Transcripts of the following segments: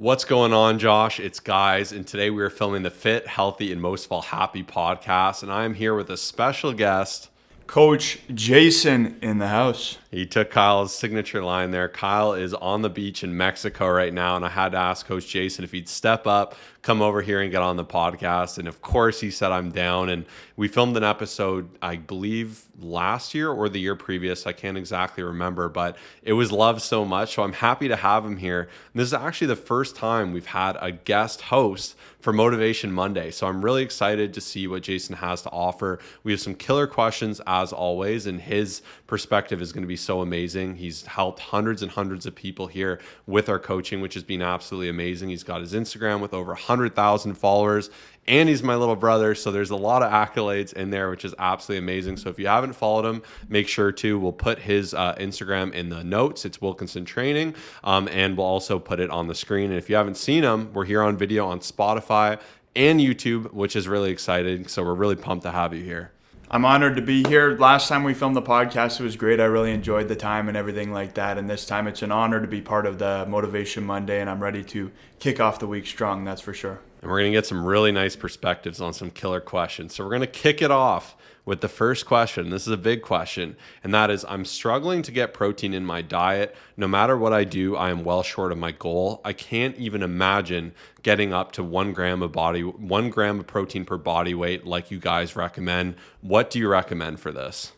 What's going on, Josh? It's Guys, and today we are filming the Fit, Healthy, and Most of All Happy podcast, and I am here with a special guest. Coach Jason in the house. He took Kyle's signature line there. Kyle is on the beach in Mexico right now, and I had to ask Coach Jason if he'd step up, come over here and get on the podcast. And of course, he said, I'm down. And we filmed an episode, I believe, last year or the year previous. I can't exactly remember, but it was loved so much. So I'm happy to have him here. And this is actually the first time we've had a guest host for Motivation Monday. So I'm really excited to see what Jason has to offer. We have some killer questions as always, and his perspective is going to be so amazing. He's helped hundreds and hundreds of people here with our coaching, which has been absolutely amazing. He's got his Instagram with over 100,000 followers, and he's my little brother. So there's a lot of accolades in there, which is absolutely amazing. So if you haven't followed him, make sure to. We'll put his Instagram in the notes. It's Wilkinson Training, and we'll also put it on the screen. And if you haven't seen him, we're here on video on Spotify and YouTube, which is really exciting. So we're really pumped to have you here. I'm honored to be here. Last time we filmed the podcast, it was great. I really enjoyed the time and everything like that. And this time it's an honor to be part of the Motivation Monday, and I'm ready to kick off the week strong, that's for sure. And we're going to get some really nice perspectives on some killer questions. So we're going to kick it off with the first question. This is a big question, and that is, I'm struggling to get protein in my diet. No matter what I do, I am well short of my goal. I can't even imagine getting up to 1 gram of protein per body weight like you guys recommend. What do you recommend for this?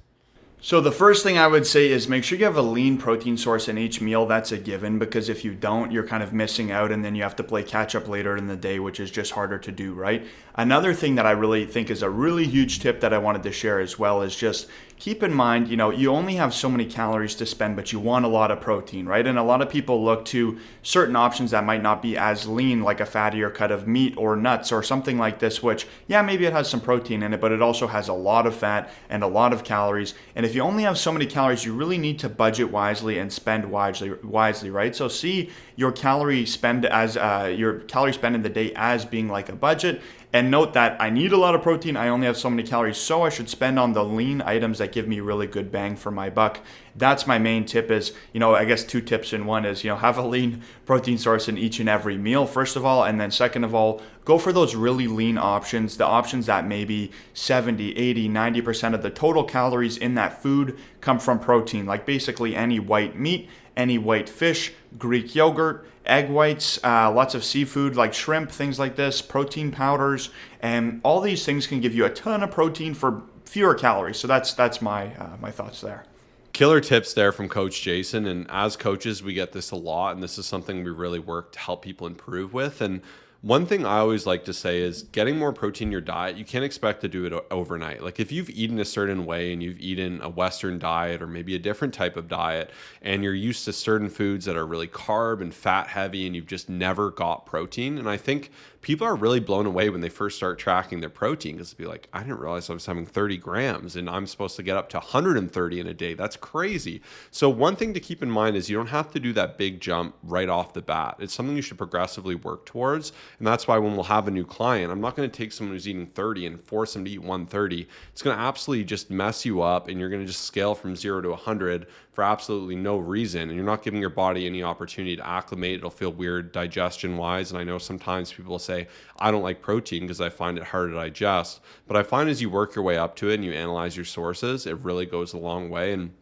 So the first thing I would say is make sure you have a lean protein source in each meal. That's a given, because if you don't, you're kind of missing out, and then you have to play catch up later in the day, which is just harder to do, right? Another thing that I really think is a really huge tip that I wanted to share as well is just keep in mind, you only have so many calories to spend, but you want a lot of protein, right? And a lot of people look to certain options that might not be as lean, like a fattier cut of meat or nuts or something like this, which, yeah, maybe it has some protein in it, but it also has a lot of fat and a lot of calories. And if you only have so many calories, you really need to budget wisely and spend wisely, right? So see your calorie spend as your calorie spend in the day as being like a budget. And note that I need a lot of protein. I only have so many calories, so I should spend on the lean items that give me really good bang for my buck. That's my main tip is, I guess 2 tips in one is, have a lean protein source in each and every meal, first of all. And then second of all, go for those really lean options, the options that maybe 70, 80, 90% of the total calories in that food come from protein, like basically any white meat, any white fish, Greek yogurt, egg whites, lots of seafood like shrimp, things like this, protein powders, and all these things can give you a ton of protein for fewer calories. So that's my thoughts there. Killer tips there from Coach Jason. And as coaches, we get this a lot, and this is something we really work to help people improve with. And one thing I always like to say is getting more protein in your diet, you can't expect to do it overnight. Like if you've eaten a certain way and you've eaten a Western diet or maybe a different type of diet, and you're used to certain foods that are really carb and fat heavy, and you've just never got protein. And I think people are really blown away when they first start tracking their protein, because they'll be like, I didn't realize I was having 30 grams and I'm supposed to get up to 130 in a day. That's crazy. So one thing to keep in mind is you don't have to do that big jump right off the bat. It's something you should progressively work towards. And that's why when we'll have a new client, I'm not going to take someone who's eating 30 and force them to eat 130. It's going to absolutely just mess you up, and you're going to just scale from 0 to 100 for absolutely no reason. And you're not giving your body any opportunity to acclimate. It'll feel weird digestion wise. And I know sometimes people will say, I don't like protein because I find it hard to digest. But I find as you work your way up to it and you analyze your sources, it really goes a long way. And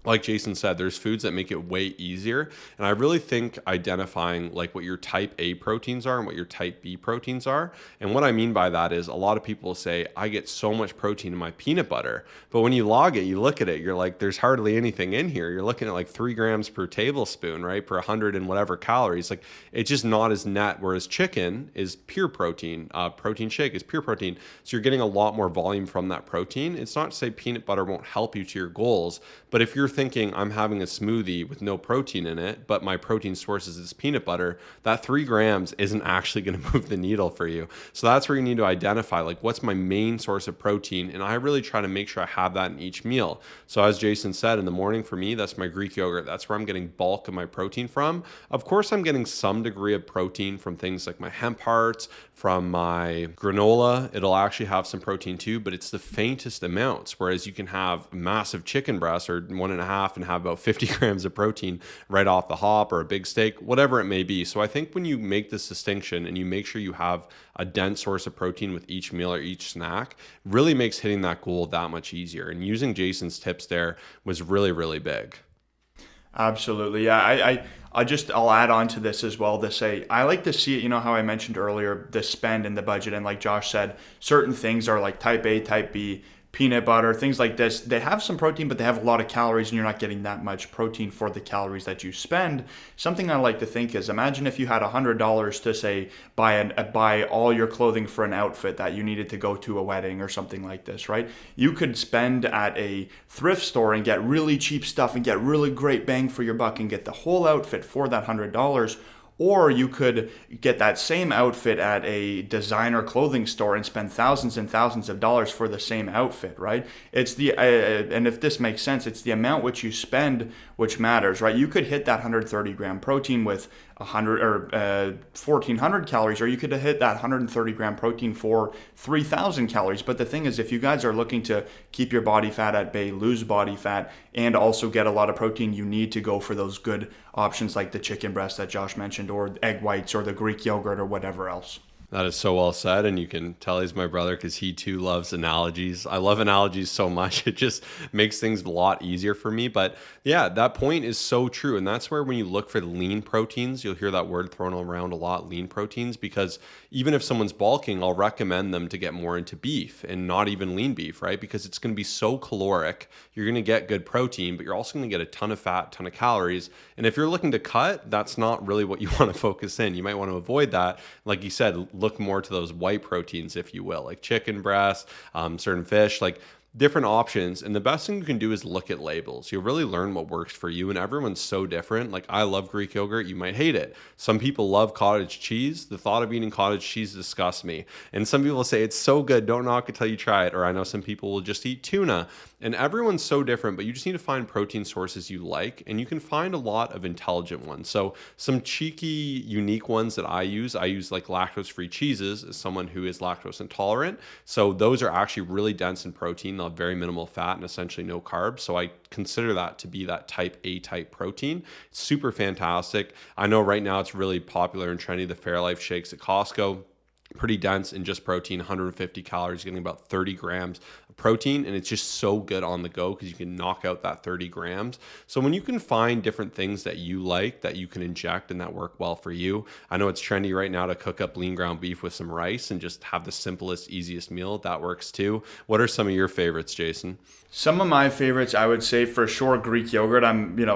like Jason said, there's foods that make it way easier. And I really think identifying like what your type A proteins are and what your type B proteins are. And what I mean by that is a lot of people say, I get so much protein in my peanut butter. But when you log it, you look at it, you're like, there's hardly anything in here. You're looking at like 3 grams per tablespoon, right? Per 100 and whatever calories. Like it's just not as net. Whereas chicken is pure protein. Protein shake is pure protein. So you're getting a lot more volume from that protein. It's not to say peanut butter won't help you to your goals, but if you're thinking I'm having a smoothie with no protein in it, but my protein source is this peanut butter, that 3 grams isn't actually going to move the needle for you. So that's where you need to identify like what's my main source of protein. And I really try to make sure I have that in each meal. So as Jason said, in the morning for me, that's my Greek yogurt. That's where I'm getting bulk of my protein from. Of course, I'm getting some degree of protein from things like my hemp hearts, from my granola. It'll actually have some protein too, but it's the faintest amounts. Whereas you can have massive chicken breasts or 1.5 and a half and have about 50 grams of protein right off the hop, or a big steak, whatever it may be. So I think when you make this distinction and you make sure you have a dense source of protein with each meal or each snack, really makes hitting that goal that much easier. And using Jason's tips there was really, really big. Absolutely. Yeah. I'll add on to this as well to say, I like to see it, how I mentioned earlier, the spend and the budget. And like Josh said, certain things are like type A, type B, peanut butter, things like this. They have some protein, but they have a lot of calories, and you're not getting that much protein for the calories that you spend. Something I like to think is, imagine if you had $100 to say buy all your clothing for an outfit that you needed to go to a wedding or something like this, right? You could spend at a thrift store and get really cheap stuff and get really great bang for your buck and get the whole outfit for that $100. Or you could get that same outfit at a designer clothing store and spend thousands and thousands of dollars for the same outfit, right? It's and if this makes sense, it's the amount which you spend which matters, right? You could hit that 130 gram protein with 100 or 1,400 calories, or you could hit that 130 gram protein for 3,000 calories. But the thing is, if you guys are looking to keep your body fat at bay, lose body fat, and also get a lot of protein, you need to go for those good options like the chicken breast that Josh mentioned, or egg whites, or the Greek yogurt, or whatever else. That is so well said, and you can tell he's my brother because he too loves analogies. I love analogies so much. It just makes things a lot easier for me. But yeah, that point is so true. And that's where when you look for the lean proteins, you'll hear that word thrown around a lot, lean proteins, because even if someone's bulking, I'll recommend them to get more into beef and not even lean beef, right? Because it's going to be so caloric. You're going to get good protein, but you're also going to get a ton of fat, ton of calories. And if you're looking to cut, that's not really what you want to focus in. You might want to avoid that. Like you said, look more to those white proteins, if you will, like chicken breast, certain fish, like different options. And the best thing you can do is look at labels. You'll really learn what works for you, and everyone's so different. Like, I love Greek yogurt. You might hate it. Some people love cottage cheese. The thought of eating cottage cheese disgusts me. And some people say it's so good, don't knock it till you try it. Or I know some people will just eat tuna. And everyone's so different, but you just need to find protein sources you like, and you can find a lot of intelligent ones. So some cheeky, unique ones that I use like lactose-free cheeses as someone who is lactose intolerant. So those are actually really dense in protein. They'll have very minimal fat and essentially no carbs. So I consider that to be that type A type protein. It's super fantastic. I know right now it's really popular and trendy, the Fairlife shakes at Costco. Pretty dense in just protein, 150 calories, getting about 30 grams of protein. And it's just so good on the go because you can knock out that 30 grams. So when you can find different things that you like, that you can inject and that work well for you. I know it's trendy right now to cook up lean ground beef with some rice and just have the simplest, easiest meal. That works too. What are some of your favorites, Jason? Some of my favorites, I would say for sure Greek yogurt.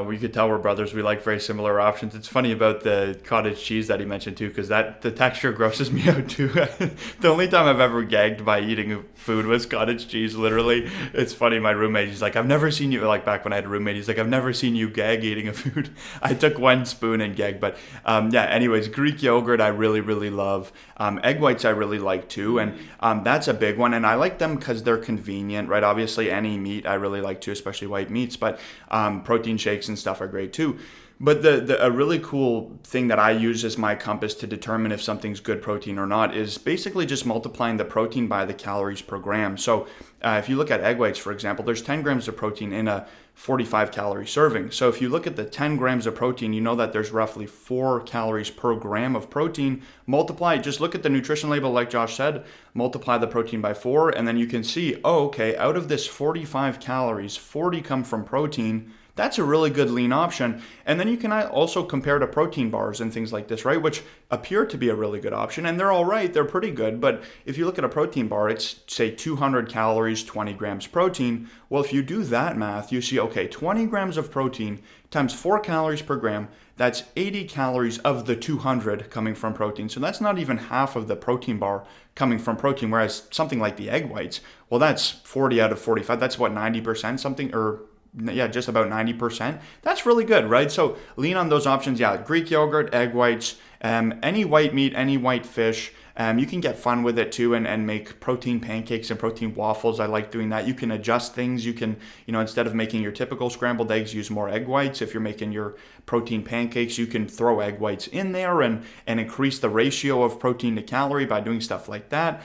We could tell we're brothers. We like very similar options. It's funny about the cottage cheese that he mentioned too, because the texture grosses me out too. The only time I've ever gagged by eating food was cottage cheese. Literally, it's funny. My roommate, he's like, "I've never seen you," like back when I had a roommate, he's like, "I've never seen you gag eating a food." I took one spoon and gagged, but yeah. Anyways, Greek yogurt I really really love. Egg whites I really like too, and that's a big one. And I like them because they're convenient, right? Obviously, any meat I really like too, especially white meats, but protein shakes and stuff are great too. But a really cool thing that I use as my compass to determine if something's good protein or not is basically just multiplying the protein by the calories per gram. So if you look at egg whites, for example, there's 10 grams of protein in a 45 calorie serving. So if you look at the 10 grams of protein, you know that there's roughly 4 calories per gram of protein. Multiply, just look at the nutrition label like Josh said, multiply the protein by 4, and then you can see, oh, okay, out of this 45 calories, 40 come from protein. That's a really good lean option. And then you can also compare to protein bars and things like this, right? Which appear to be a really good option. And they're all right. They're pretty good. But if you look at a protein bar, it's say 200 calories, 20 grams protein. Well, if you do that math, you see, okay, 20 grams of protein times 4 calories per gram, that's 80 calories of the 200 coming from protein. So that's not even half of the protein bar coming from protein. Whereas something like the egg whites, well, that's 40 out of 45. That's what, 90% something, or yeah, just about 90%. That's really good, right? So lean on those options. Yeah, Greek yogurt, egg whites, any white meat, any white fish. You can get fun with it too and make protein pancakes and protein waffles. I like doing that. You can adjust things. You can, instead of making your typical scrambled eggs, use more egg whites. If you're making your protein pancakes, you can throw egg whites in there and increase the ratio of protein to calorie by doing stuff like that.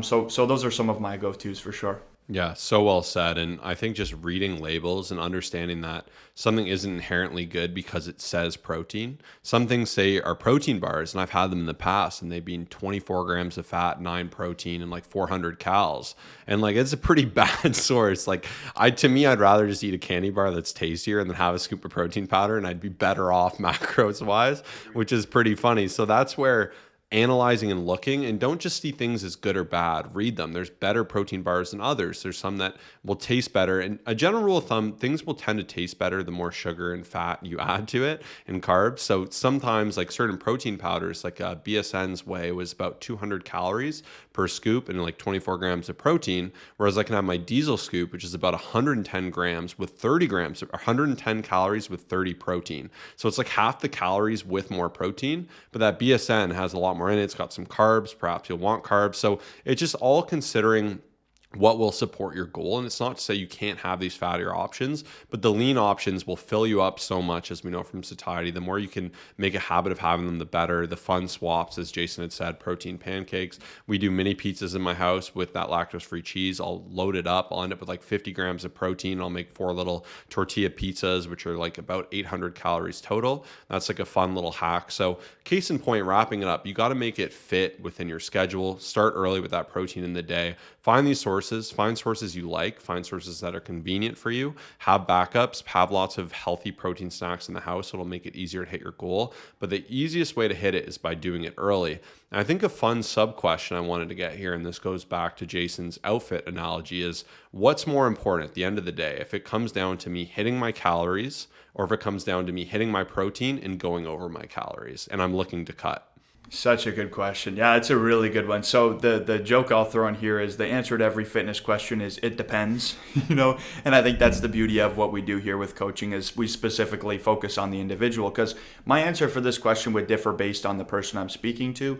So those are some of my go-tos for sure. Yeah, so well said. And I think just reading labels and understanding that something isn't inherently good because it says protein. Some things say are protein bars, and I've had them in the past, and they've been 24 grams of fat, 9 protein, and like 400 cals. And like it's a pretty bad source. Like to me, I'd rather just eat a candy bar that's tastier and then have a scoop of protein powder, and I'd be better off macros wise, which is pretty funny. So that's where analyzing and looking, and don't just see things as good or bad. Read them. There's better protein bars than others. There's some that will taste better. And a general rule of thumb, things will tend to taste better the more sugar and fat you add to it and carbs. So sometimes like certain protein powders, like BSN's whey was about 200 calories per scoop and like 24 grams of protein. Whereas I can have my diesel scoop, which is about 110 grams with 30 grams, 110 calories with 30 protein. So it's like half the calories with more protein, but that BSN has a lot more in it. It's got some carbs. Perhaps you'll want carbs. So it's just all considering what will support your goal. And it's not to say you can't have these fattier options, but the lean options will fill you up so much, as we know from satiety. The more you can make a habit of having them, the better. The fun swaps, as Jason had said, protein pancakes. We do mini pizzas in my house with that lactose-free cheese. I'll load it up. I'll end up with like 50 grams of protein. I'll make 4 little tortilla pizzas, which are like about 800 calories total. That's like a fun little hack. So case in point, wrapping it up, you got to make it fit within your schedule. Start early with that protein in the day. Find these sources, find sources you like, find sources that are convenient for you, have backups, have lots of healthy protein snacks in the house. It'll make it easier to hit your goal. But the easiest way to hit it is by doing it early. And I think a fun sub question I wanted to get here, and this goes back to Jason's outfit analogy, is what's more important at the end of the day? If it comes down to me hitting my calories, or if it comes down to me hitting my protein and going over my calories, and I'm looking to cut. Such a good question. Yeah, it's a really good one. So the joke I'll throw in here is the answer to every fitness question is it depends, and I think that's the beauty of what we do here with coaching is we specifically focus on the individual, because my answer for this question would differ based on the person I'm speaking to.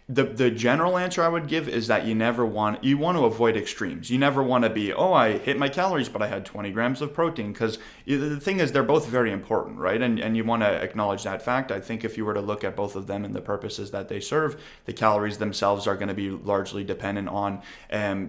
The general answer I would give is that you want to avoid extremes. You never want to be, oh, I hit my calories, but I had 20 grams of protein, because the thing is they're both very important, right? And you want to acknowledge that fact. I think if you were to look at both of them in the purposes that they serve, the calories themselves are going to be largely dependent on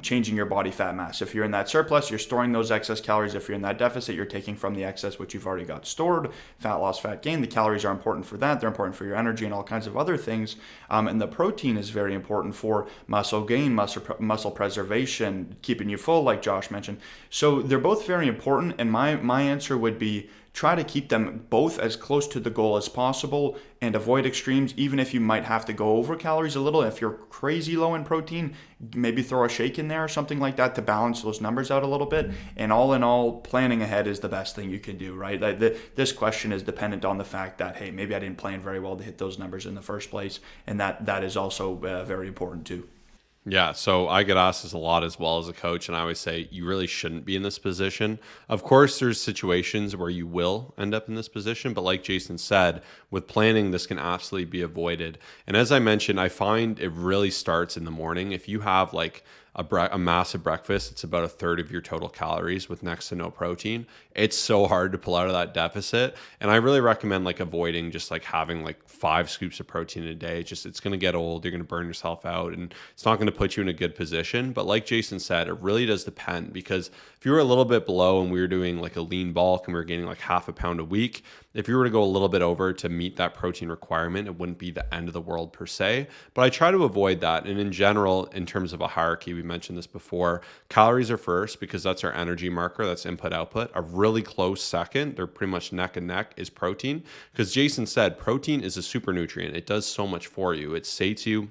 changing your body fat mass. If you're in that surplus, you're storing those excess calories. If you're in that deficit, you're taking from the excess, which you've already got stored. Fat loss, fat gain, the calories are important for that. They're important for your energy and all kinds of other things. And the protein is very important for muscle gain, muscle preservation, keeping you full, like Josh mentioned. So they're both very important. And my answer would be try to keep them both as close to the goal as possible and avoid extremes, even if you might have to go over calories a little. If you're crazy low in protein, maybe throw a shake in there or something like that to balance those numbers out a little bit. And all in all, planning ahead is the best thing you can do, right? Like this question is dependent on the fact that, hey, maybe I didn't plan very well to hit those numbers in the first place. And that is also very important too. Yeah, so I get asked this a lot as well as a coach, and I always say you really shouldn't be in this position. Of course, there's situations where you will end up in this position, but like Jason said, with planning, this can absolutely be avoided. And as I mentioned, I find it really starts in the morning. If you have like a massive breakfast, it's about a third of your total calories with next to no protein. It's so hard to pull out of that deficit. And I really recommend like avoiding just like having like 5 scoops of protein a day. It's going to get old. You're going to burn yourself out, and it's not going to put you in a good position. But like Jason said, it really does depend, because if you were a little bit below and we were doing like a lean bulk and we were gaining like half a pound a week, if you were to go a little bit over to meet that protein requirement, it wouldn't be the end of the world per se. But I try to avoid that. And in general, in terms of a hierarchy, we mentioned this before, calories are first because that's our energy marker, that's input output. A really close second, they're pretty much neck and neck, is protein. Because Jason said protein is a super nutrient. It does so much for you. It sates you,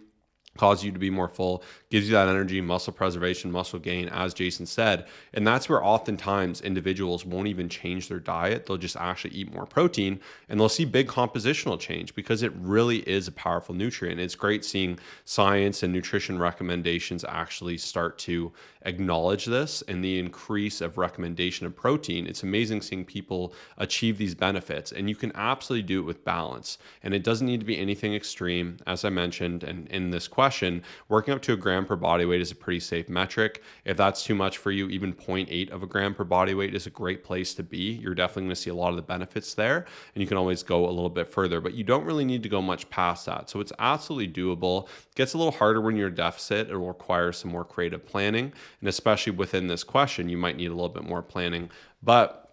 causes you to be more full, gives you that energy, muscle preservation, muscle gain, as Jason said. And that's where oftentimes individuals won't even change their diet. They'll just actually eat more protein, and they'll see big compositional change because it really is a powerful nutrient. It's great seeing science and nutrition recommendations actually start to acknowledge this and the increase of recommendation of protein. It's amazing seeing people achieve these benefits, and you can absolutely do it with balance. And it doesn't need to be anything extreme, as I mentioned, and in this question, question, working up to a gram per body weight is a pretty safe metric. If that's too much for you, even 0.8 of a gram per body weight is a great place to be. You're definitely going to see a lot of the benefits there, and you can always go a little bit further, but you don't really need to go much past that. So it's absolutely doable. It gets a little harder when you're a deficit. It will require some more creative planning, and especially within this question, you might need a little bit more planning. But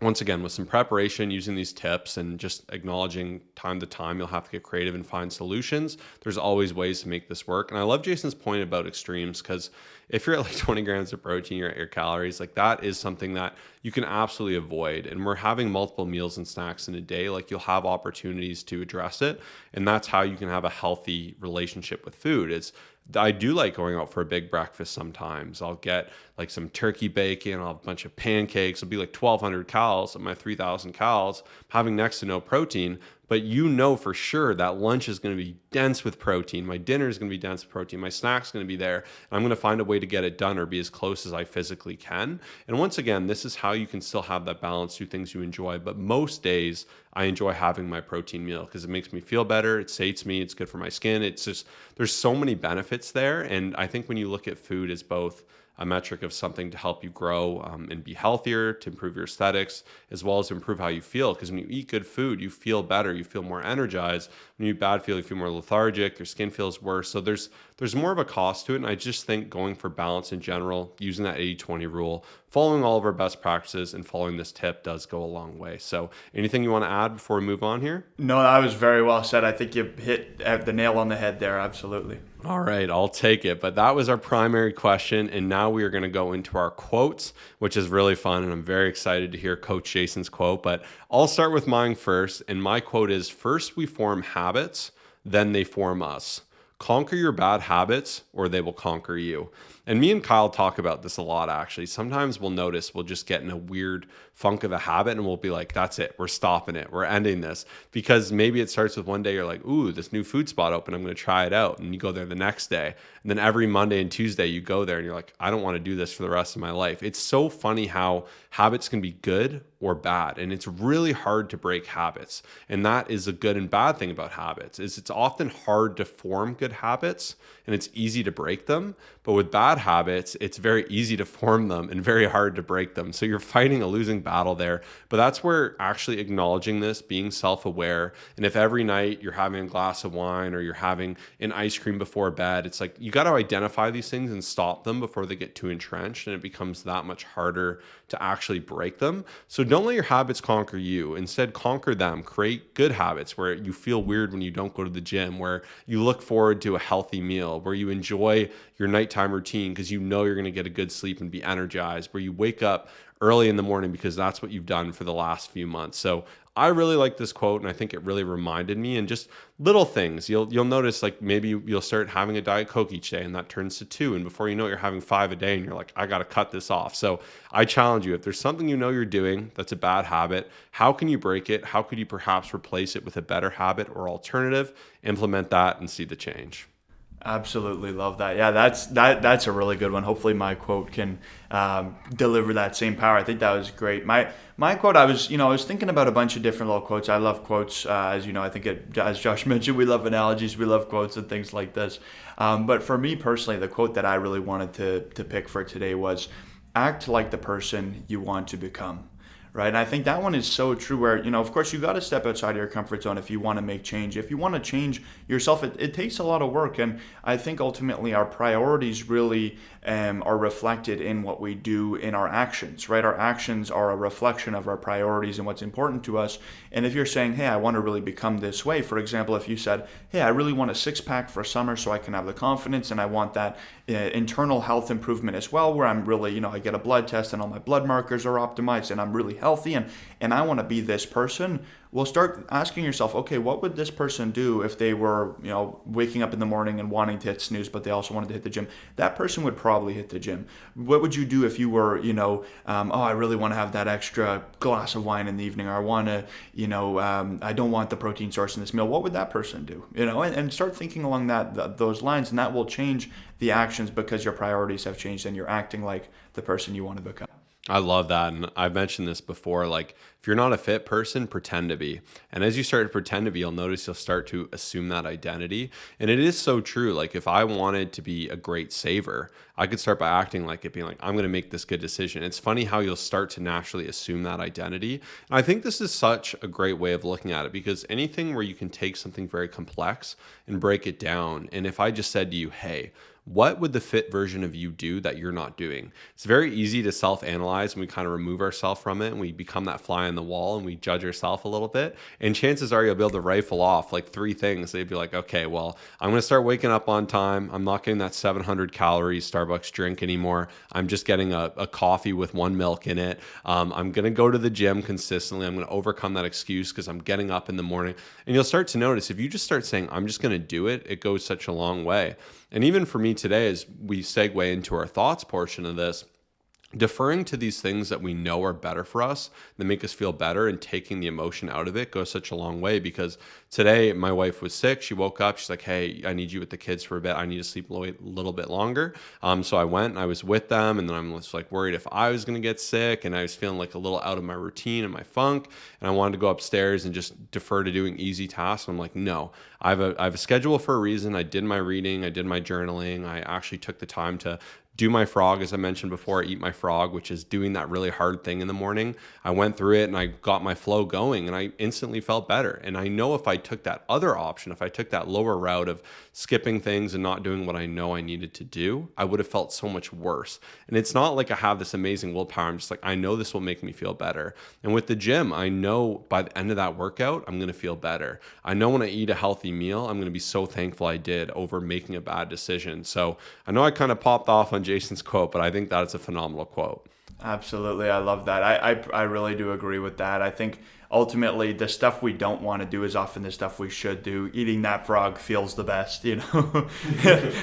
once again, with some preparation, using these tips and just acknowledging time to time, you'll have to get creative and find solutions. There's always ways to make this work. And I love Jason's point about extremes, because if you're at like 20 grams of protein, you're at your calories, like that is something that you can absolutely avoid. And we're having multiple meals and snacks in a day, like you'll have opportunities to address it. And that's how you can have a healthy relationship with food. I do like going out for a big breakfast sometimes. I'll get like some turkey bacon, I'll have a bunch of pancakes. It'll be like 1,200 calories of my 3,000 calories, having next to no protein. But you know for sure that lunch is going to be dense with protein. My dinner is going to be dense with protein. My snack's going to be there. And I'm going to find a way to get it done or be as close as I physically can. And once again, this is how you can still have that balance, do things you enjoy. But most days, I enjoy having my protein meal because it makes me feel better. It sates me. It's good for my skin. It's just, there's so many benefits there. And I think when you look at food as both a metric of something to help you grow and be healthier, to improve your aesthetics, as well as to improve how you feel. Because when you eat good food, you feel better, you feel more energized. When you eat bad food, you feel more lethargic, your skin feels worse. So there's more of a cost to it. And I just think going for balance in general, using that 80-20 rule, following all of our best practices and following this tip does go a long way. So anything you want to add before we move on here? No, that was very well said. I think you hit the nail on the head there. Absolutely. All right, I'll take it. But that was our primary question. And now we are going to go into our quotes, which is really fun. And I'm very excited to hear Coach Jason's quote. But I'll start with mine first. And my quote is, "First we form habits, then they form us. Conquer your bad habits or they will conquer you." And me and Kyle talk about this a lot, actually. Sometimes we'll notice we'll just get in a weird funk of a habit and we'll be like, that's it. We're stopping it. We're ending this. Because maybe it starts with one day you're like, ooh, this new food spot open. I'm going to try it out. And you go there the next day. And then every Monday and Tuesday you go there and you're like, I don't want to do this for the rest of my life. It's so funny how habits can be good or bad. And it's really hard to break habits. And that is a good and bad thing about habits, is it's often hard to form good habits and it's easy to break them. But with bad habits, it's very easy to form them and very hard to break them. So you're fighting a losing battle there. But that's where actually acknowledging this, being self-aware, and if every night you're having a glass of wine or you're having an ice cream before bed, it's like you got to identify these things and stop them before they get too entrenched, and it becomes that much harder to actually break them. So don't let your habits conquer you. Instead, conquer them. Create good habits where you feel weird when you don't go to the gym, where you look forward to a healthy meal, where you enjoy your nighttime routine because you know you're going to get a good sleep and be energized, where you wake up early in the morning because that's what you've done for the last few months. So I really like this quote, and I think it really reminded me, and just little things. You'll notice, like maybe you'll start having a Diet Coke each day and that turns to 2, and before you know it, you're having 5 a day and you're like, I got to cut this off. So I challenge you, if there's something you know you're doing that's a bad habit, how can you break it? How could you perhaps replace it with a better habit or alternative? Implement that and see the change. Absolutely love that. Yeah, that's a really good one. Hopefully my quote can deliver that same power. I think that was great. My quote, I was thinking about a bunch of different little quotes. I love quotes, as you know. I think as Josh mentioned, we love analogies, we love quotes and things like this. But for me personally, the quote that I really wanted to pick for today was, "Act like the person you want to become." Right. And I think that one is so true, where, of course, you got to step outside of your comfort zone if you want to make change. If you want to change yourself, it takes a lot of work. And I think ultimately our priorities really are reflected in what we do in our actions, right? Our actions are a reflection of our priorities and what's important to us. And if you're saying, hey, I want to really become this way, for example, if you said, hey, I really want a 6-pack for summer so I can have the confidence, and I want that internal health improvement as well, where I'm really, I get a blood test and all my blood markers are optimized and I'm really healthy, and I want to be this person. Well, start asking yourself, okay, what would this person do if they were, waking up in the morning and wanting to hit snooze, but they also wanted to hit the gym? That person would probably hit the gym. What would you do if you were, I really want to have that extra glass of wine in the evening, or I want to, I don't want the protein source in this meal? What would that person do? And start thinking along those lines, and that will change the actions because your priorities have changed and you're acting like the person you want to become. I love that. And I've mentioned this before. Like, if you're not a fit person, pretend to be. And as you start to pretend to be, you'll notice you'll start to assume that identity. And it is so true. Like, if I wanted to be a great saver, I could start by acting like it, being like, I'm going to make this good decision. It's funny how you'll start to naturally assume that identity. And I think this is such a great way of looking at it, because anything where you can take something very complex and break it down. And if I just said to you, hey, what would the fit version of you do that you're not doing? It's very easy to self-analyze, and we kind of remove ourselves from it, and we become that fly on the wall, and we judge ourselves a little bit. And chances are you'll be able to rifle off like 3 things. They'd be like, okay, well, I'm going to start waking up on time. I'm not getting that 700 calories Starbucks drink anymore. I'm just getting a coffee with 1 milk in it. I'm going to go to the gym consistently. I'm going to overcome that excuse because I'm getting up in the morning. And you'll start to notice, if you just start saying, I'm just going to do it, it goes such a long way. And even for me today, as we segue into our thoughts portion of this, deferring to these things that we know are better for us, that make us feel better, and taking the emotion out of it goes such a long way. Because today my wife was sick. She woke up. She's like, hey, I need you with the kids for a bit. I need to sleep a little bit longer. So I went and I was with them. And then I'm just like worried if I was going to get sick. And I was feeling like a little out of my routine and my funk. And I wanted to go upstairs and just defer to doing easy tasks. I'm like, no, I have a schedule for a reason. I did my reading. I did my journaling. I actually took the time to do my frog, as I mentioned before, eat my frog, which is doing that really hard thing in the morning. I went through it and I got my flow going, and I instantly felt better. And I know if I took that other option, if I took that lower route of skipping things and not doing what I know I needed to do, I would have felt so much worse. And it's not like I have this amazing willpower. I'm just like, I know this will make me feel better. And with the gym, I know by the end of that workout, I'm going to feel better. I know when I eat a healthy meal, I'm going to be so thankful I did over making a bad decision. So I know I kind of popped off on Jason's quote, but I think that's a phenomenal quote. Absolutely. I love that. I really do agree with that. I think ultimately the stuff we don't want to do is often the stuff we should do. Eating that frog feels the best, you know.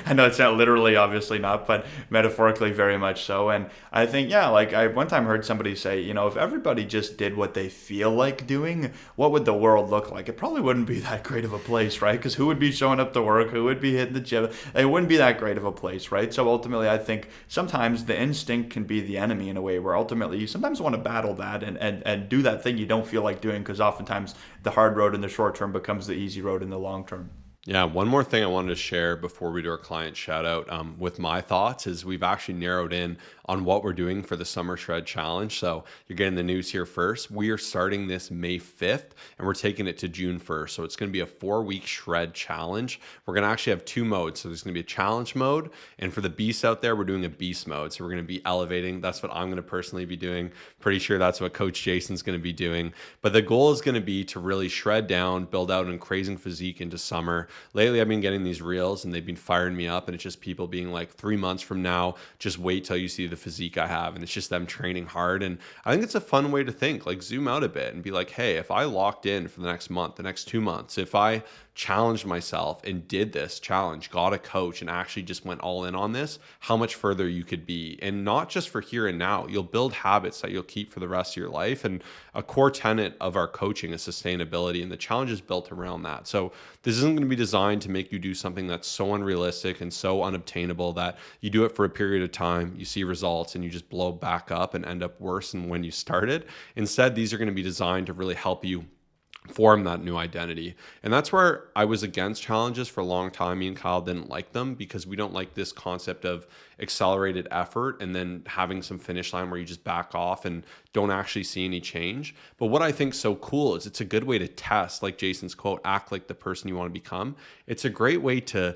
I know it's not literally, obviously not, but metaphorically very much so. And I think, yeah, like I one time heard somebody say, you know, if everybody just did what they feel like doing, what would the world look like? It probably wouldn't be that great of a place, right? Because who would be showing up to work? Who would be hitting the gym? It wouldn't be that great of a place, right? So ultimately, I think sometimes the instinct can be the enemy in a way, where ultimately you sometimes want to battle that and do that thing you don't feel like doing, because oftentimes the hard road in the short term becomes the easy road in the long term. Yeah, one more thing I wanted to share before we do our client shout out with my thoughts is we've actually narrowed in on what we're doing for the Summer Shred Challenge. So you're getting the news here first. We are starting this May 5th and we're taking it to June 1st. So it's going to be a 4-week shred challenge. We're going to actually have 2 modes. So there's going to be a challenge mode. And for the beasts out there, we're doing a beast mode. So we're going to be elevating. That's what I'm going to personally be doing. Pretty sure that's what Coach Jason's going to be doing. But the goal is going to be to really shred down, build out an crazing physique into summer. Lately, I've been getting these reels and they've been firing me up, and it's just people being like, 3 months from now, just wait till you see the physique I have. And it's just them training hard. And I think it's a fun way to think, like zoom out a bit and be like, hey, if I locked in for the next month, the next 2 months, if I challenged myself and did this challenge, got a coach, and actually just went all in on this, how much further you could be. And not just for here and now, you'll build habits that you'll keep for the rest of your life. And a core tenet of our coaching is sustainability, and the challenge is built around that. So this isn't going to be designed to make you do something that's so unrealistic and so unobtainable that you do it for a period of time, you see results, and you just blow back up and end up worse than when you started. Instead, these are going to be designed to really help you form that new identity. And that's where I was against challenges for a long time. Me and Kyle didn't like them because we don't like this concept of accelerated effort and then having some finish line where you just back off and don't actually see any change. But what I think is so cool is it's a good way to test, like Jason's quote, act like the person you want to become. It's a great way to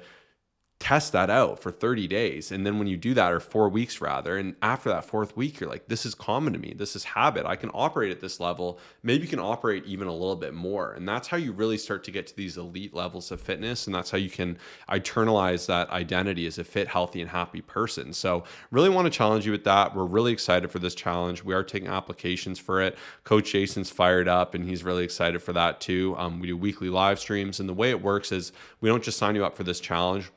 test that out for 30 days. And then when you do that, or 4 weeks rather, and after that 4th week, you're like, this is common to me. This is habit. I can operate at this level. Maybe you can operate even a little bit more. And that's how you really start to get to these elite levels of fitness. And that's how you can internalize that identity as a fit, healthy, and happy person. So really want to challenge you with that. We're really excited for this challenge. We are taking applications for it. Coach Jason's fired up and he's really excited for that too. We do weekly live streams. And the way it works is we don't just sign you up for this challenge.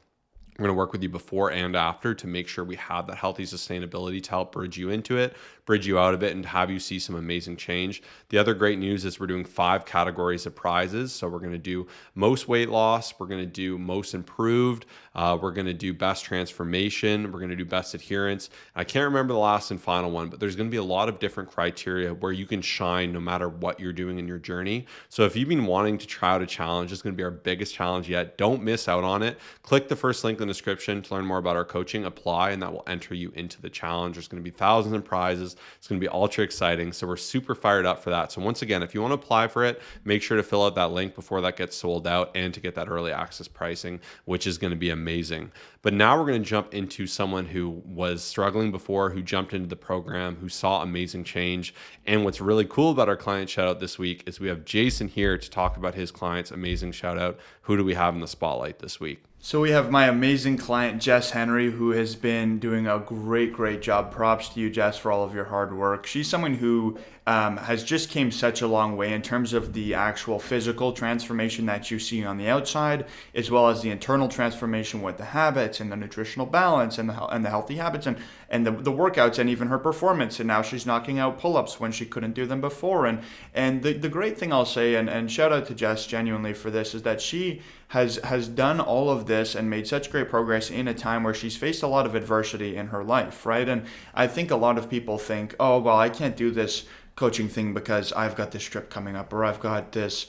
We're going to work with you before and after to make sure we have that healthy sustainability to help bridge you into it, bridge you out of it, and have you see some amazing change. The other great news is we're doing 5 categories of prizes. So we're going to do most weight loss, we're going to do most improved, we're going to do best transformation, we're going to do best adherence. I can't remember the last and final one, but there's going to be a lot of different criteria where you can shine no matter what you're doing in your journey. So if you've been wanting to try out a challenge, it's going to be our biggest challenge yet. Don't miss out on it. Click the first link in the description to learn more about our coaching, apply, and that will enter you into the challenge. There's going to be thousands of prizes. It's going to be ultra exciting. So we're super fired up for that. So once again, if you want to apply for it, make sure to fill out that link before that gets sold out and to get that early access pricing, which is going to be amazing. But now we're going to jump into someone who was struggling before, who jumped into the program, who saw amazing change. And what's really cool about our client shout out this week is we have Jason here to talk about his client's amazing shout out. Who do we have in the spotlight this week? So we have my amazing client, Jess Henry, who has been doing a great job. Props to you, Jess, for all of your hard work. She's someone who has just came such a long way in terms of the actual physical transformation that you see on the outside, as well as the internal transformation with the habits and the nutritional balance and the healthy habits and the workouts and even her performance. And now she's knocking out pull-ups when she couldn't do them before. And the great thing I'll say, and shout out to Jess genuinely for this, is that she has done all of this and made such great progress in a time where she's faced a lot of adversity in her life, right? And I think a lot of people think, oh, well, I can't do this coaching thing because I've got this trip coming up or I've got this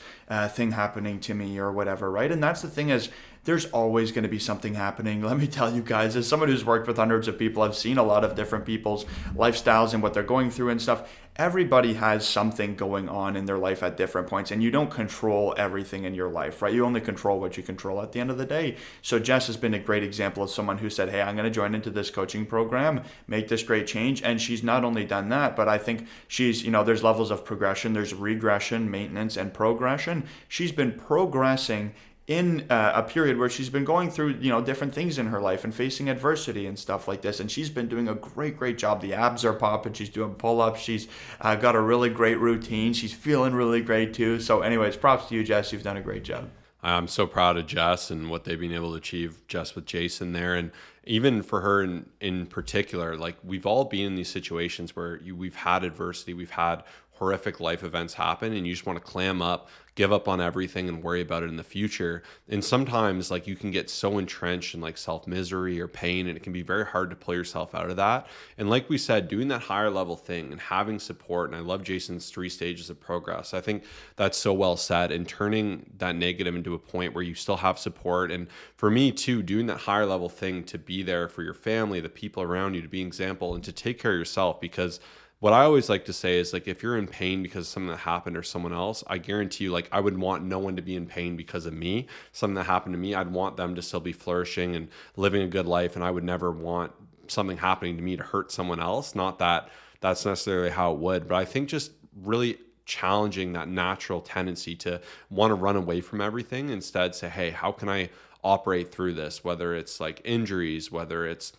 thing happening to me or whatever, right? And that's the thing is, there's always going to be something happening. Let me tell you guys, as someone who's worked with hundreds of people, I've seen a lot of different people's lifestyles and what they're going through and stuff. Everybody has something going on in their life at different points, and you don't control everything in your life, right? You only control what you control at the end of the day. So Jess has been a great example of someone who said, hey, I'm going to join into this coaching program, make this great change. And she's not only done that, but I think she's, there's levels of progression, there's regression, maintenance, and progression. She's been progressing in a period where she's been going through, different things in her life and facing adversity and stuff like this. And she's been doing a great job. The abs are popping. She's doing pull-ups. She's got a really great routine. She's feeling really great too. So anyways, props to you, Jess. You've done a great job. I'm so proud of Jess and what they've been able to achieve just with Jason there. And even for her in particular, like we've all been in these situations where we've had adversity, we've had horrific life events happen, and you just want to clam up, give up on everything and worry about it in the future. And sometimes like you can get so entrenched in like self-misery or pain, and it can be very hard to pull yourself out of that. And like we said, doing that higher level thing and having support, and I love Jason's 3 stages of progress. I think that's so well said, and turning that negative into a point where you still have support. And for me too, doing that higher level thing to be there for your family, the people around you, to be an example and to take care of yourself. Because what I always like to say is like, if you're in pain because of something that happened or someone else, I guarantee you, like I would want no one to be in pain because of me. Something that happened to me, I'd want them to still be flourishing and living a good life. And I would never want something happening to me to hurt someone else. Not that that's necessarily how it would, but I think just really challenging that natural tendency to want to run away from everything, instead say, hey, how can I operate through this? Whether it's like injuries, whether it's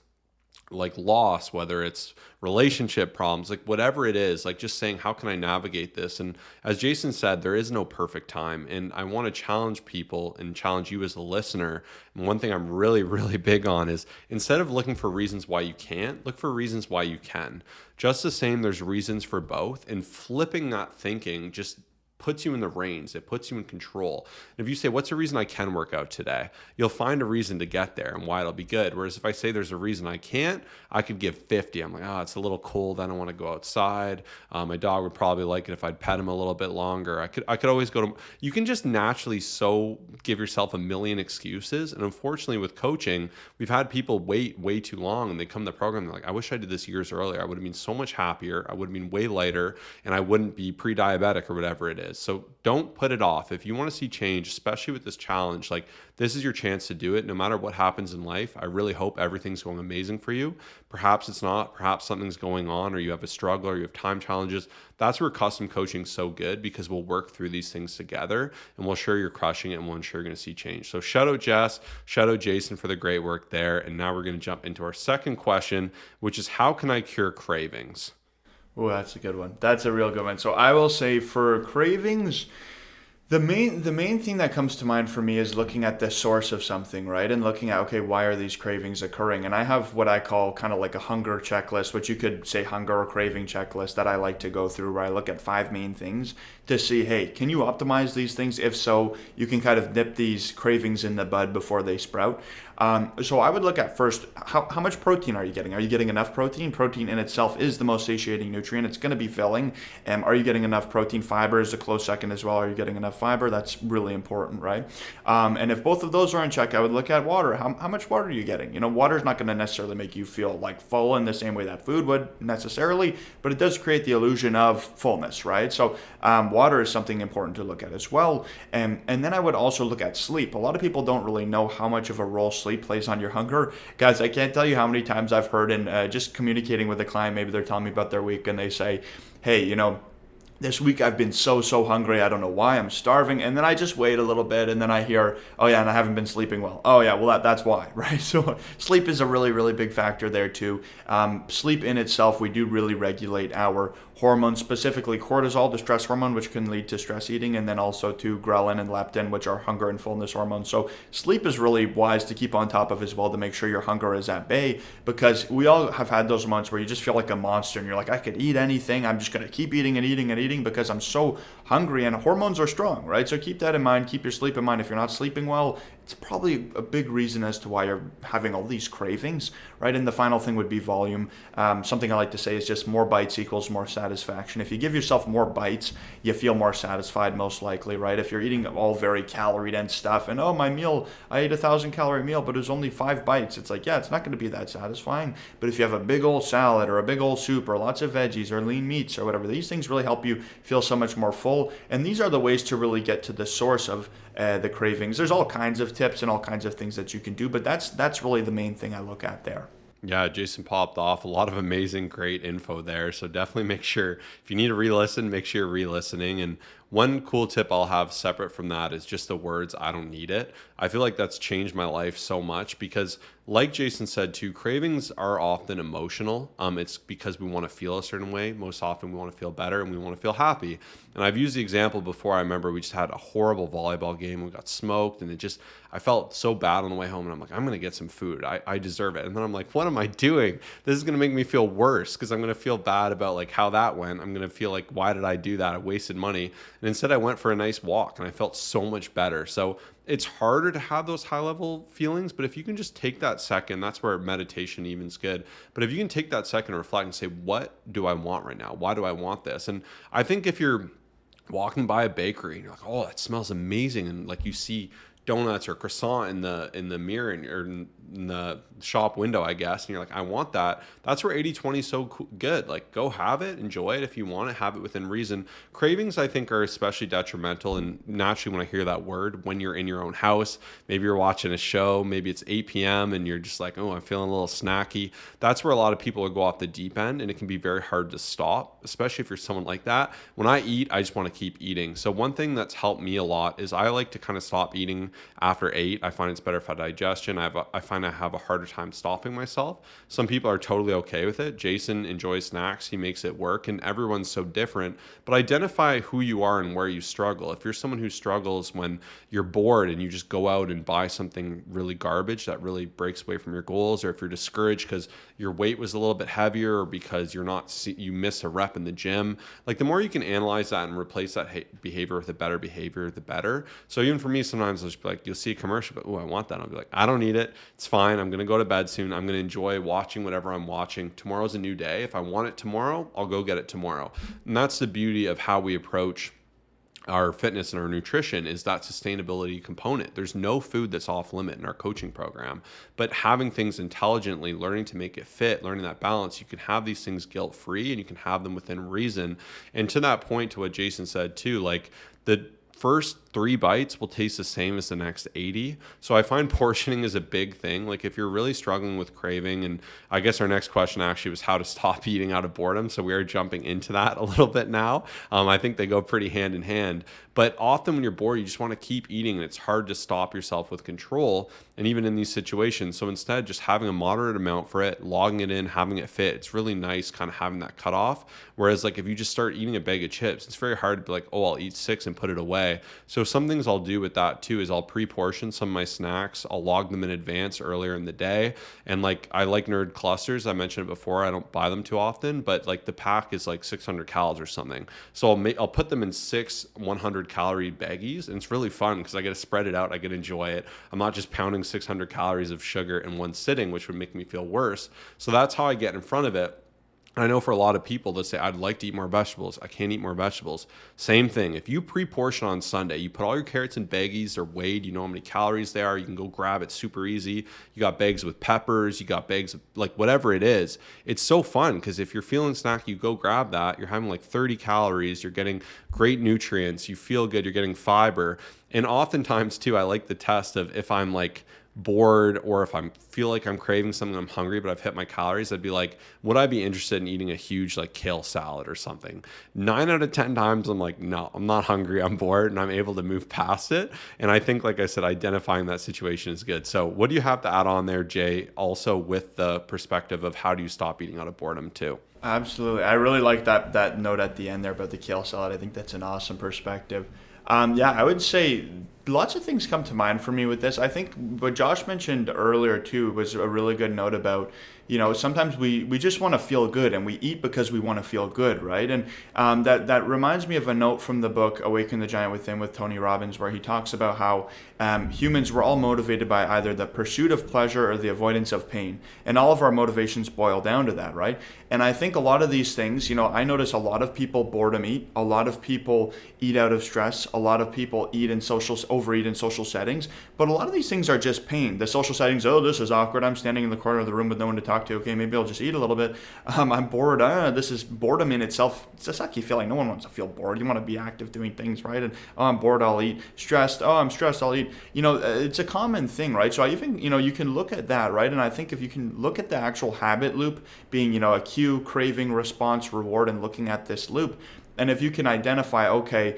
like loss, whether it's relationship problems, like whatever it is, like just saying, how can I navigate this? And as Jason said, there is no perfect time. And I want to challenge people and challenge you as a listener. And one thing I'm really big on is, instead of looking for reasons why you can't, look for reasons why you can. Just the same, there's reasons for both. And flipping that thinking just puts you in the reins. It puts you in control. And if you say, what's the reason I can work out today? You'll find a reason to get there and why it'll be good. Whereas if I say there's a reason I can't, I could give 50. I'm like, it's a little cold. I don't want to go outside. My dog would probably like it if I'd pet him a little bit longer. I could always go to, you can just naturally so give yourself a million excuses. And unfortunately with coaching, we've had people wait way too long, and they come to the program, they're like, I wish I did this years earlier. I would have been so much happier. I would have been way lighter, and I wouldn't be pre-diabetic or whatever it is. So don't put it off. If you want to see change, especially with this challenge, like this is your chance to do it. No matter what happens in life, I really hope everything's going amazing for you. Perhaps it's not, perhaps something's going on, or you have a struggle, or you have time challenges. That's where custom coaching is so good, because we'll work through these things together, and we'll ensure you're crushing it, and we'll ensure you're going to see change. So shout out Jess, shout out Jason for the great work there. And now we're going to jump into our second question, which is, how can I cure cravings? Oh, that's a good one. That's a real good one. So I will say, for cravings, The main thing that comes to mind for me is looking at the source of something, right? And looking at, okay, why are these cravings occurring? And I have what I call kind of like a hunger checklist, which you could say hunger or craving checklist that I like to go through, where I look at 5 main things to see, hey, can you optimize these things? If so, you can kind of nip these cravings in the bud before they sprout. So I would look at first, how much protein are you getting? Are you getting enough protein? Protein in itself is the most satiating nutrient. It's going to be filling. Are you getting enough protein? Fiber is a close second as well. Are you getting enough fiber? That's really important, right? And if both of those are in check, I would look at water. How much water are you getting? Water is not going to necessarily make you feel like full in the same way that food would necessarily, but it does create the illusion of fullness, right? So water is something important to look at as well. And then I would also look at sleep. A lot of people don't really know how much of a role sleep plays on your hunger. Guys, I can't tell you how many times I've heard in just communicating with a client, maybe they're telling me about their week and they say, hey, this week I've been so hungry. I don't know why. I'm starving. And then I just wait a little bit and then I hear, oh yeah, and I haven't been sleeping well. Oh yeah, well that's why, right? So sleep is a really big factor there too. Sleep in itself, we do really regulate our hormones, specifically cortisol, the stress hormone, which can lead to stress eating, and then also to ghrelin and leptin, which are hunger and fullness hormones. So sleep is really wise to keep on top of as well to make sure your hunger is at bay, because we all have had those months where you just feel like a monster and you're like, I could eat anything. I'm just going to keep eating and eating and eating because I'm so hungry, and hormones are strong, right? So keep that in mind. Keep your sleep in mind. If you're not sleeping well, it's probably a big reason as to why you're having all these cravings, right? And the final thing would be volume. Something I like to say is just more bites equals more satisfaction. If you give yourself more bites, you feel more satisfied most likely, right? If you're eating all very calorie dense stuff and, oh, my meal, I ate 1,000 calorie meal, but it was only 5 bites. It's like, yeah, it's not going to be that satisfying. But if you have a big old salad or a big old soup or lots of veggies or lean meats or whatever, these things really help you feel so much more full. And these are the ways to really get to the source of the cravings. There's all kinds of tips and all kinds of things that you can do, but that's really the main thing I look at there. Yeah, Jason popped off a lot of amazing, great info there. So definitely make sure if you need to re-listen, make sure you're re-listening. And one cool tip I'll have separate from that is just the words, I don't need it. I feel like that's changed my life so much because like Jason said too, cravings are often emotional. It's because we want to feel a certain way. Most often we want to feel better and we want to feel happy. And I've used the example before. I remember we just had a horrible volleyball game. We got smoked and I felt so bad on the way home and I'm like, I'm going to get some food. I deserve it. And then I'm like, what am I doing? This is going to make me feel worse because I'm going to feel bad about like how that went. I'm going to feel like, why did I do that? I wasted money. And instead I went for a nice walk and I felt so much better. So it's harder to have those high level feelings, but if you can just take that second, that's where meditation even's good. But if you can take that second and reflect and say, what do I want right now? Why do I want this? And I think if you're walking by a bakery and you're like, oh, that smells amazing, and like you see donuts or croissant in the mirror or in the shop window, I guess, and you're like, I want that. That's where 80/20 is so good. Like, go have it, enjoy it if you want it, have it within reason. Cravings, I think, are especially detrimental. And naturally, when I hear that word, when you're in your own house, maybe you're watching a show, maybe it's 8 p.m. and you're just like, oh, I'm feeling a little snacky. That's where a lot of people will go off the deep end, and it can be very hard to stop, especially if you're someone like that. When I eat, I just want to keep eating. So one thing that's helped me a lot is I like to kind of stop eating after 8. I find it's better for digestion. I find I have a harder time stopping myself. Some people are totally okay with it. Jason enjoys snacks. He makes it work, and everyone's so different. But identify who you are and where you struggle. If you're someone who struggles when you're bored and you just go out and buy something really garbage that really breaks away from your goals, or if you're discouraged because your weight was a little bit heavier or because you miss a rep in the gym, like the more you can analyze that and replace that behavior with a better behavior, the better. So even for me, sometimes I'll just be like, you'll see a commercial, but oh, I want that. I'll be like, I don't need it. It's fine. I'm going to go to bed soon. I'm going to enjoy watching whatever I'm watching. Tomorrow's a new day. If I want it tomorrow, I'll go get it tomorrow. And that's the beauty of how we approach our fitness and our nutrition, is that sustainability component. There's no food that's off limit in our coaching program, but having things intelligently, learning to make it fit, learning that balance, you can have these things guilt-free and you can have them within reason. And to that point, to what Jason said too, like the first 3 bites will taste the same as the next 80. So I find portioning is a big thing. Like if you're really struggling with craving, and I guess our next question actually was how to stop eating out of boredom. So we are jumping into that a little bit now. I think they go pretty hand in hand. But often when you're bored, you just want to keep eating, and it's hard to stop yourself with control. And even in these situations, so instead, just having a moderate amount for it, logging it in, having it fit, it's really nice kind of having that cutoff. Whereas like if you just start eating a bag of chips, it's very hard to be like, oh, I'll eat 6 and put it away. So some things I'll do with that too is I'll pre-portion some of my snacks. I'll log them in advance earlier in the day. And like I like Nerd clusters. I mentioned it before. I don't buy them too often, but like the pack is like 600 calories or something. So I'll put them in 6 100 calorie baggies, and it's really fun because I get to spread it out. I get to enjoy it. I'm not just pounding 600 calories of sugar in one sitting, which would make me feel worse. So that's how I get in front of it. I know for a lot of people that say, I'd like to eat more vegetables. I can't eat more vegetables. Same thing. If you pre-portion on Sunday, you put all your carrots in baggies, they're weighed, you know how many calories they are. You can go grab it super easy. You got bags with peppers, you got bags of like whatever it is. It's so fun because if you're feeling snacky, you go grab that. You're having like 30 calories. You're getting great nutrients. You feel good. You're getting fiber. And oftentimes too, I like the test of if I'm like bored or if I feel like I'm craving something, I'm hungry, but I've hit my calories, I'd be like, would I be interested in eating a huge like kale salad or something? 9 out of 10 times I'm like, no, I'm not hungry, I'm bored, and I'm able to move past it. And I think, like I said, identifying that situation is good. So what do you have to add on there, Jay, also with the perspective of how do you stop eating out of boredom too? Absolutely. I really like that note at the end there about the kale salad. I think that's an awesome perspective. Yeah, I would say lots of things come to mind for me with this. I think what Josh mentioned earlier too was a really good note about, sometimes we just want to feel good and we eat because we want to feel good, right? And that reminds me of a note from the book Awaken the Giant Within with Tony Robbins, where he talks about how humans were all motivated by either the pursuit of pleasure or the avoidance of pain. And all of our motivations boil down to that, right? And I think a lot of these things, I notice a lot of people boredom eat, a lot of people eat out of stress, a lot of people overeat in social settings, but a lot of these things are just pain. The social settings, oh, this is awkward. I'm standing in the corner of the room with no one to talk to. Okay, maybe I'll just eat a little bit. I'm bored. This is boredom in itself. It's a sucky feeling. No one wants to feel bored. You want to be active doing things, right? And I'm bored, I'll eat. Stressed, I'm stressed, I'll eat. It's a common thing, right? So I even, you can look at that, right? And I think if you can look at the actual habit loop being, a cue, craving, response, reward, and looking at this loop, and if you can identify, okay,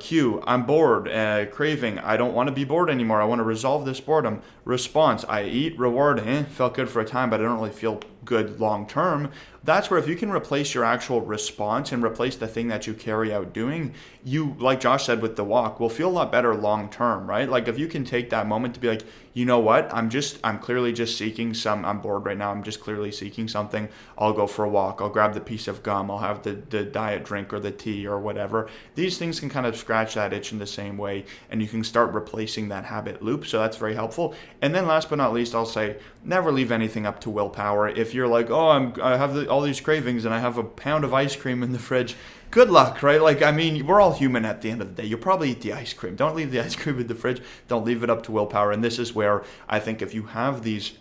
cue, I'm bored, craving, I don't want to be bored anymore. I want to resolve this boredom. Response, I eat, reward, felt good for a time, but I don't really feel good long term. That's where if you can replace your actual response and replace the thing that you carry out doing, you, like Josh said with the walk, will feel a lot better long term, right? Like if you can take that moment to be like, you know what, I'm clearly just seeking I'm bored right now, I'm just clearly seeking something. I'll go for a walk, I'll grab the piece of gum, I'll have the diet drink or the tea or whatever. These things can kind of scratch that itch in the same way, and you can start replacing that habit loop. So that's very helpful. And then last but not least, I'll say, never leave anything up to willpower. If you're like, oh, I have all these cravings and I have a pound of ice cream in the fridge, good luck, right? Like, I mean, we're all human at the end of the day. You'll probably eat the ice cream. Don't leave the ice cream in the fridge. Don't leave it up to willpower. And this is where I think if you have these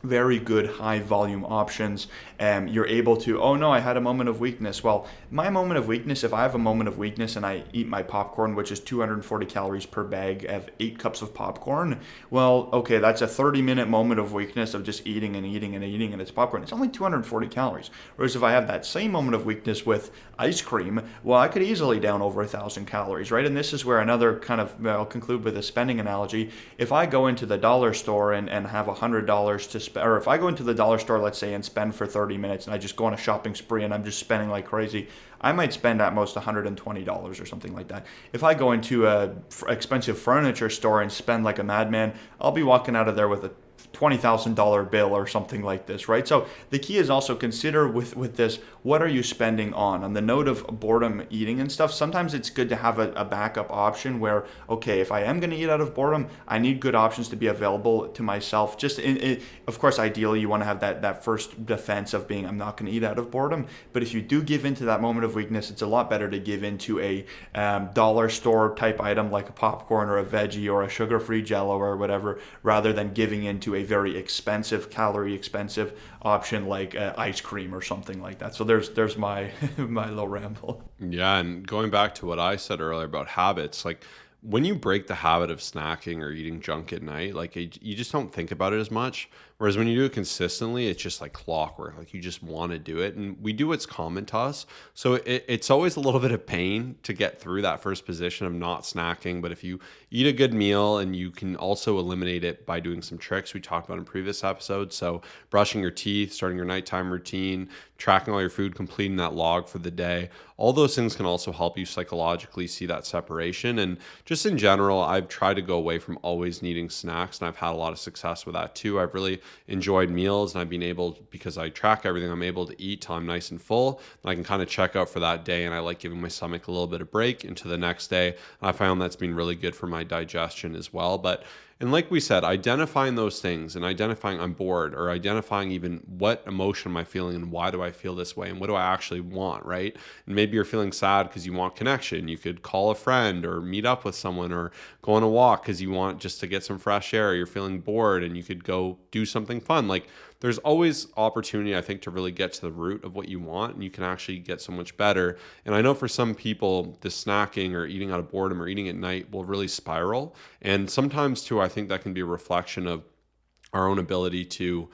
very good high volume options, you're able to, oh no, I had a moment of weakness. Well, my moment of weakness, if I have a moment of weakness and I eat my popcorn, which is 240 calories per bag, I have 8 cups of popcorn. Well, okay, that's a 30-minute moment of weakness of just eating and eating and eating, and it's popcorn. It's only 240 calories. Whereas if I have that same moment of weakness with ice cream, well, I could easily down over 1,000 calories, right? And this is where another kind of, I'll conclude with a spending analogy. If I go into the dollar store and have $100 to spend, or if I go into the dollar store, let's say, and spend for 30 minutes and I just go on a shopping spree and I'm just spending like crazy, I might spend at most $120 or something like that. If I go into a expensive furniture store and spend like a madman, I'll be walking out of there with a $20,000 bill or something like this, right? So the key is also consider with this, what are you spending on? On the note of boredom eating and stuff, sometimes it's good to have a backup option where, okay, if I am going to eat out of boredom, I need good options to be available to myself. Just of course, ideally, you want to have that first defense of being, I'm not going to eat out of boredom. But if you do give into that moment of weakness, it's a lot better to give into a dollar store type item like a popcorn or a veggie or a sugar-free Jell-O or whatever, rather than giving into a very expensive, calorie expensive option like ice cream or something like that. So there's my my little ramble. Yeah, and going back to what I said earlier about habits, like when you break the habit of snacking or eating junk at night, like you just don't think about it as much. Whereas when you do it consistently, it's just like clockwork. Like you just want to do it. And we do what's common to us. So it's always a little bit of pain to get through that first position of not snacking. But if you eat a good meal, and you can also eliminate it by doing some tricks we talked about in previous episodes. So brushing your teeth, starting your nighttime routine, tracking all your food, completing that log for the day. All those things can also help you psychologically see that separation. And just in general, I've tried to go away from always needing snacks, and I've had a lot of success with that too. I've really enjoyed meals, and I've been able, because I track everything, I'm able to eat till I'm nice and full, and I can kind of check out for that day. And I like giving my stomach a little bit of break into the next day. And I found that's been really good for my digestion as well. But and like we said, identifying those things and identifying I'm bored, or identifying even what emotion am I feeling and why do I feel this way and what do I actually want, right? And maybe you're feeling sad because you want connection. You could call a friend or meet up with someone or go on a walk because you want just to get some fresh air. You're feeling bored and you could go do something fun. Like there's always opportunity, I think, to really get to the root of what you want, and you can actually get so much better. And I know for some people, the snacking or eating out of boredom or eating at night will really spiral. And sometimes too, I think that can be a reflection of our own ability to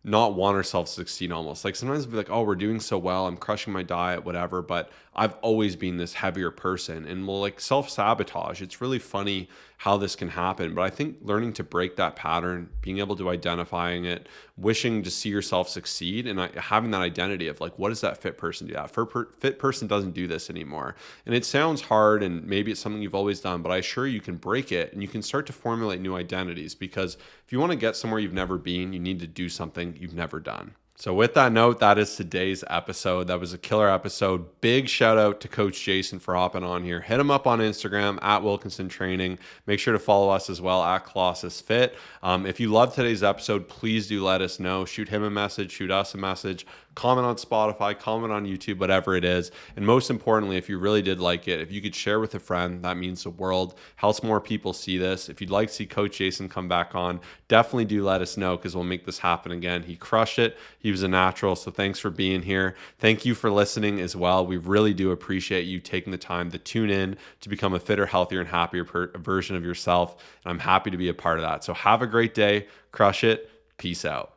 not want ourselves to succeed almost. Like sometimes we'll be like, oh, we're doing so well, I'm crushing my diet, whatever, but I've always been this heavier person, and we'll like self-sabotage. It's really funny how this can happen. But I think learning to break that pattern, being able to identifying it, wishing to see yourself succeed, and having that identity of like, what does that fit person do? That fit person doesn't do this anymore. And it sounds hard, and maybe it's something you've always done, but I assure you can break it, and you can start to formulate new identities. Because if you want to get somewhere you've never been, you need to do something you've never done. So with that note, that is today's episode. That was a killer episode. Big shout out to Coach Jason for hopping on here. Hit him up on Instagram at Wilkinson Training. Make sure to follow us as well at colossusfit. If you love today's episode, please do let us know. Shoot him a message, shoot us a message, comment on Spotify, comment on YouTube, whatever it is. And most importantly, if you really did like it, if you could share with a friend, that means the world. Helps more people see this. If you'd like to see Coach Jason come back on, definitely do let us know, because we'll make this happen again. He crushed it. He was a natural. So thanks for being here. Thank you for listening as well. We really do appreciate you taking the time to tune in to become a fitter, healthier, and happier version of yourself. And I'm happy to be a part of that. So have a great day. Crush it. Peace out.